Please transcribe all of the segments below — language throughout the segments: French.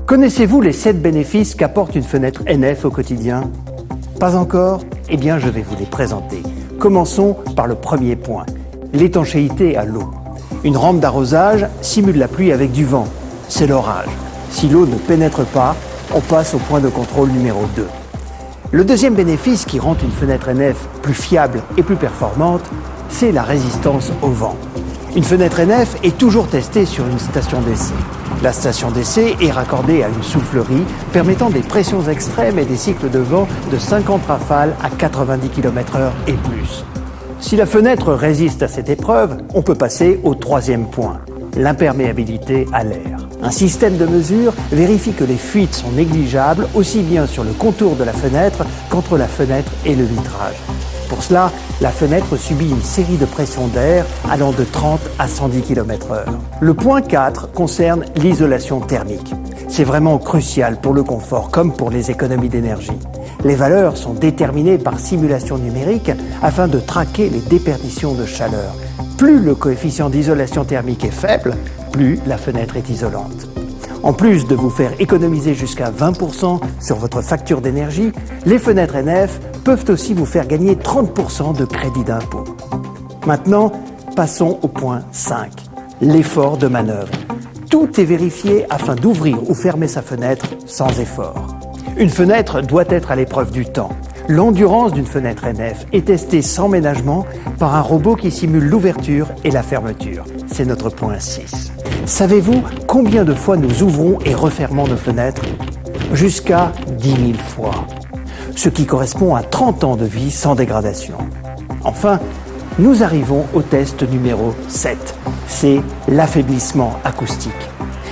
Connaissez-vous les 7 bénéfices qu'apporte une fenêtre NF au quotidien? Pas encore? Eh bien, je vais vous les présenter. Commençons par le premier point, l'étanchéité à l'eau. Une rampe d'arrosage simule la pluie avec du vent. C'est l'orage. Si l'eau ne pénètre pas, on passe au point de contrôle numéro 2. Le deuxième bénéfice qui rend une fenêtre NF plus fiable et plus performante, c'est la résistance au vent. Une fenêtre NF est toujours testée sur une station d'essai. La station d'essai est raccordée à une soufflerie permettant des pressions extrêmes et des cycles de vent de 50 rafales à 90 km/h et plus. Si la fenêtre résiste à cette épreuve, on peut passer au troisième point, l'imperméabilité à l'air. Un système de mesure vérifie que les fuites sont négligeables aussi bien sur le contour de la fenêtre qu'entre la fenêtre et le vitrage. Pour cela, la fenêtre subit une série de pressions d'air allant de 30 à 110 km/h. Le point 4 concerne l'isolation thermique. C'est vraiment crucial pour le confort comme pour les économies d'énergie. Les valeurs sont déterminées par simulation numérique afin de traquer les déperditions de chaleur. Plus le coefficient d'isolation thermique est faible, plus la fenêtre est isolante. En plus de vous faire économiser jusqu'à 20% sur votre facture d'énergie, les fenêtres NF peuvent aussi vous faire gagner 30% de crédit d'impôt. Maintenant, passons au point 5, l'effort de manœuvre. Tout est vérifié afin d'ouvrir ou fermer sa fenêtre sans effort. Une fenêtre doit être à l'épreuve du temps. L'endurance d'une fenêtre NF est testée sans ménagement par un robot qui simule l'ouverture et la fermeture. C'est notre point 6. Savez-vous combien de fois nous ouvrons et refermons nos fenêtres? Jusqu'à 10 000 fois. Ce qui correspond à 30 ans de vie sans dégradation. Enfin, nous arrivons au test numéro 7. C'est l'affaiblissement acoustique.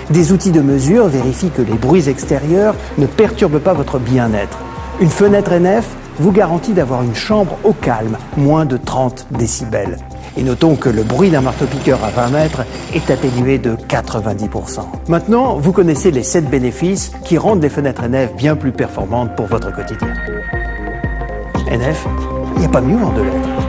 Des outils de mesure vérifient que les bruits extérieurs ne perturbent pas votre bien-être. Une fenêtre NF vous garantit d'avoir une chambre au calme, moins de 30 décibels. Et notons que le bruit d'un marteau-piqueur à 20 mètres est atténué de 90%. Maintenant, vous connaissez les 7 bénéfices qui rendent les fenêtres NF bien plus performantes pour votre quotidien. NF, il n'y a pas mieux en 2 lettres.